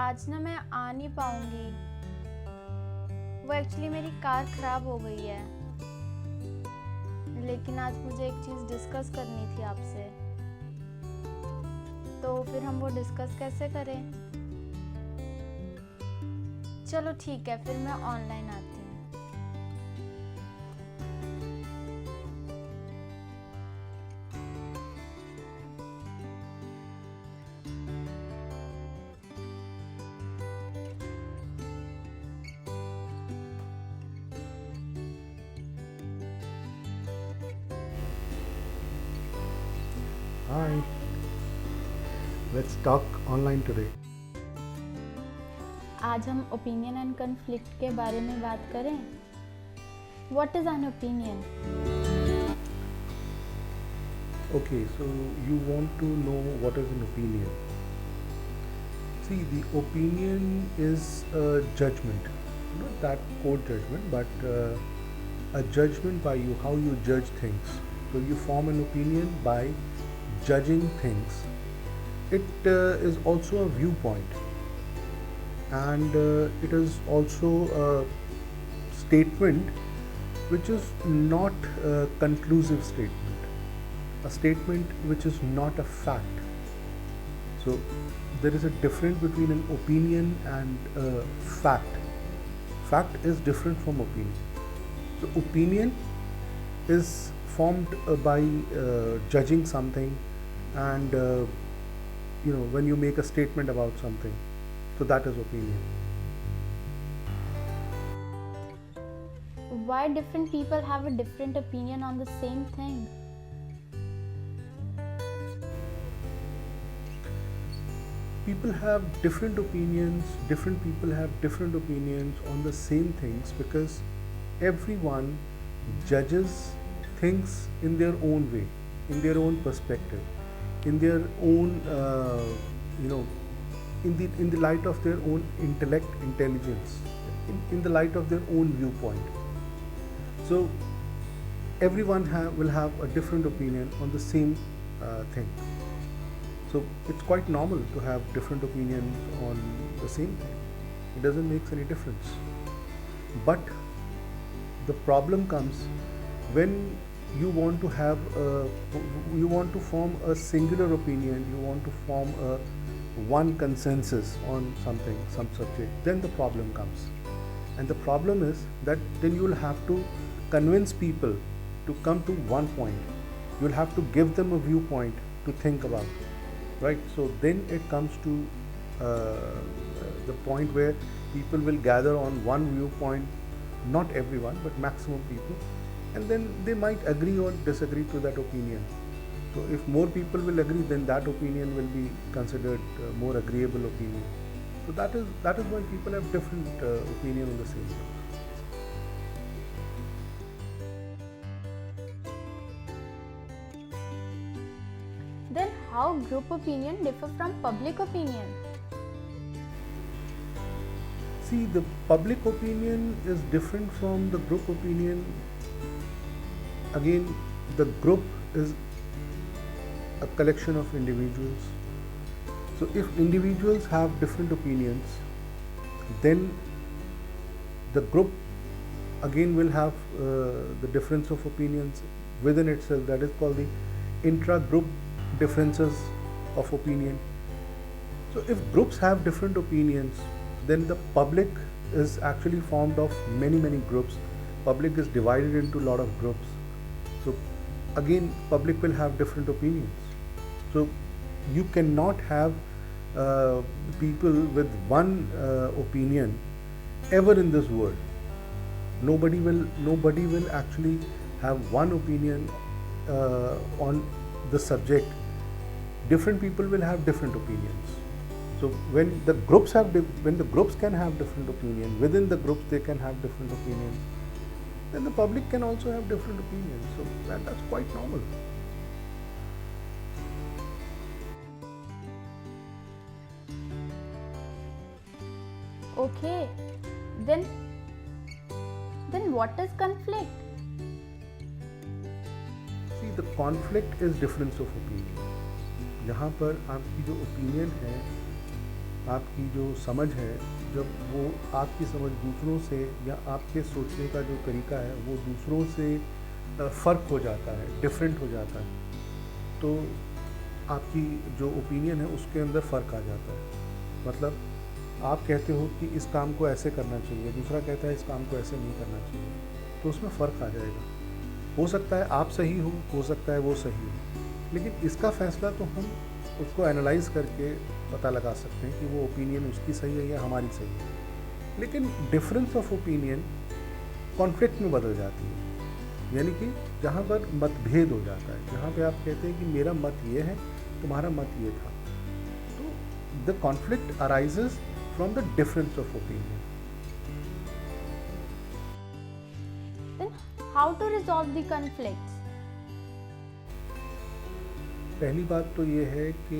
आज ना मैं आ नहीं पाऊंगी। वो एक्चुअली मेरी कार खराब हो गई है, लेकिन आज मुझे एक चीज़ डिस्कस करनी थी आपसे। तो फिर हम वो डिस्कस कैसे करें? चलो ठीक है, फिर मैं ऑनलाइन आती हूँ। Hi, let's talk online today. आज हम ओपिनियन एंड कन्फ्लिक्ट के बारे में बात करें। What is an opinion? Okay, so you want to know what is an opinion. See, the opinion is a judgment, not that court judgment, but a judgment by you, how you judge things. So you form an opinion by judging things. It is also a viewpoint, and it is also a statement which is not a conclusive statement, a statement which is not a fact. So there is a difference between an opinion and a fact. Fact is different from opinion. So opinion is formed by judging something, and when you make a statement about something, so that is opinion. Why different people have a different opinion on the same thing? People have different opinions, different people have different opinions on the same things because everyone judges things in their own way, in their own perspective, in their own in the light of their own intelligence, in the light of their own viewpoint. So everyone will have a different opinion on the same thing. So it's quite normal to have different opinions on the same thing. It doesn't make any difference. But the problem comes when you want to form a singular opinion, you want to form one consensus on something, some subject. Then the problem comes, and the problem is that then you will have to convince people to come to one point. You will have to give them a viewpoint to think about. Right, so then it comes to the point where people will gather on one viewpoint, not everyone, but maximum people, and then they might agree or disagree to that opinion. So if more people will agree, then that opinion will be considered more agreeable opinion. So that is why people have different opinion on the same thing. Then how group opinion differ from public opinion? See, the public opinion is different from the group opinion. Again, the group is a collection of individuals. So if individuals have different opinions, then the group again will have the difference of opinions within itself. That is called the intra-group differences of opinion. So if groups have different opinions, then the public is actually formed of many groups. Public is divided into a lot of groups. So again, public will have different opinions. So you cannot have people with one opinion ever in this world. Nobody will actually have one opinion on the subject. Different people will have different opinions. So when the groups can have different opinion, within the groups they can have different opinions, then the public can also have different opinions. So that's quite normal. Okay, then what is conflict? See, the conflict is difference of opinion. यहाँ पर आपकी जो opinion है आपकी जो समझ है, जब वो आपकी समझ दूसरों से या आपके सोचने का जो तरीका है वो दूसरों से फ़र्क हो जाता है, डिफरेंट हो जाता है, तो आपकी जो ओपिनियन है उसके अंदर फ़र्क आ जाता है। मतलब आप कहते हो कि इस काम को ऐसे करना चाहिए, दूसरा कहता है इस काम को ऐसे नहीं करना चाहिए, तो उसमें फ़र्क आ जाएगा। हो सकता है आप सही हो सकता है वो सही हो, लेकिन इसका फ़ैसला तो हम उसको एनालाइज़ करके पता लगा सकते हैं कि वो ओपिनियन उसकी सही है या हमारी सही है। लेकिन डिफरेंस ऑफ ओपिनियन कॉन्फ्लिक्ट में बदल जाती है, यानी कि जहाँ पर मतभेद हो जाता है, जहाँ पे आप कहते हैं कि मेरा मत ये है, तुम्हारा मत ये था, तो the conflict arises from the difference of opinion. Then how to resolve the conflicts? पहली बात तो ये है कि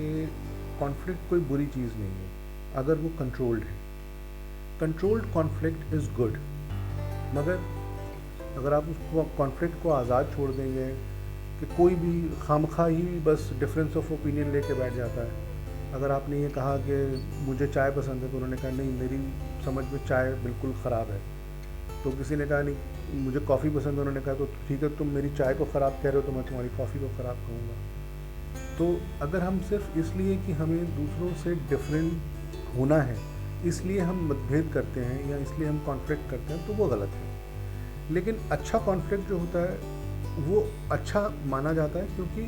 कॉन्फ्लिक्ट कोई बुरी चीज़ नहीं है अगर वो कंट्रोल्ड है। कंट्रोल्ड कॉन्फ्लिक्ट इज़ गुड, मगर अगर आप उसको कॉन्फ्लिक्ट को आज़ाद छोड़ देंगे कि कोई भी खामखा ही बस डिफरेंस ऑफ ओपिनियन लेके बैठ जाता है। अगर आपने ये कहा कि मुझे चाय पसंद है तो उन्होंने कहा नहीं, मेरी समझ में चाय बिल्कुल ख़राब है। तो किसी ने कहा नहीं मुझे कॉफ़ी पसंद है, उन्होंने कहा तो ठीक है, तुम मेरी चाय को ख़राब कह रहे हो तो मैं तुम्हारी कॉफ़ी को ख़राब कहूँगा। तो अगर हम सिर्फ इसलिए कि हमें दूसरों से डिफरेंट होना है इसलिए हम मतभेद करते हैं या इसलिए हम कॉन्फ्लिक्ट करते हैं, तो वो गलत है। लेकिन अच्छा कॉन्फ्लिक्ट जो होता है वो अच्छा माना जाता है, क्योंकि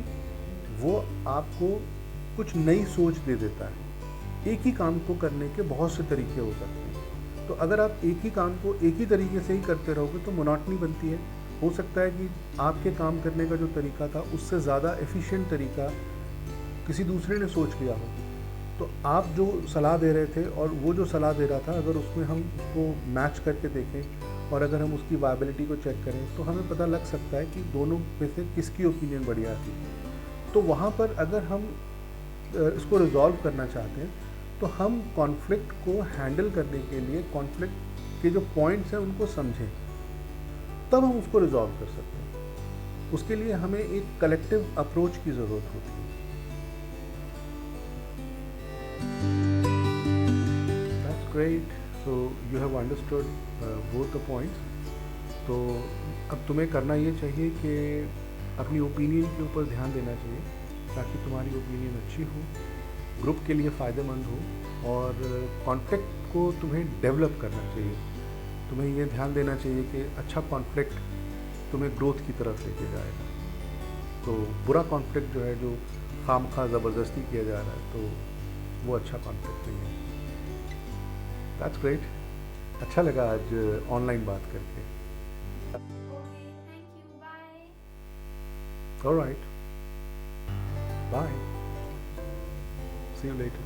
वो आपको कुछ नई सोच दे देता है। एक ही काम को करने के बहुत से तरीके हो सकते हैं, तो अगर आप एक ही काम को एक ही तरीके से ही करते रहोगे तो मोनोटनी बनती है। हो सकता है कि आपके काम करने का जो तरीका था उससे ज़्यादा एफिशिएंट तरीका किसी दूसरे ने सोच लिया हो, तो आप जो सलाह दे रहे थे और वो जो सलाह दे रहा था, अगर उसमें हम उसको मैच करके देखें और अगर हम उसकी वायबिलिटी को चेक करें तो हमें पता लग सकता है कि दोनों में से किसकी ओपिनियन बढ़िया थी। तो वहाँ पर अगर हम इसको रिजॉल्व करना चाहते हैं तो हम कॉन्फ्लिक्ट को हैंडल करने के लिए कॉन्फ्लिक्ट के जो पॉइंट्स हैं उनको समझें, तब हम उसको रिजॉल्व कर सकते हैं। उसके लिए हमें एक कलेक्टिव अप्रोच की ज़रूरत होती है। Great, so you have understood both the points. तो अब तुम्हें करना ये चाहिए कि अपनी ओपिनियन के ऊपर ध्यान देना चाहिए ताकि तुम्हारी ओपिनियन अच्छी हो, ग्रुप के लिए फ़ायदेमंद हो, और कॉन्फ्लिक्ट को तुम्हें डेवलप करना चाहिए। तुम्हें ये ध्यान देना चाहिए कि अच्छा कॉन्फ्लिक्ट तुम्हें ग्रोथ की तरफ लेके जाएगा। तो बुरा कॉन्फ्लिक्ट जो है, जो खामखा ज़बरदस्ती किया जा रहा है, तो वो अच्छा कॉन्फ्लिक्ट नहीं है। That's great. अच्छा लगा आज ऑनलाइन बात करके। Okay, thank you. Bye. All right. Bye. See you later.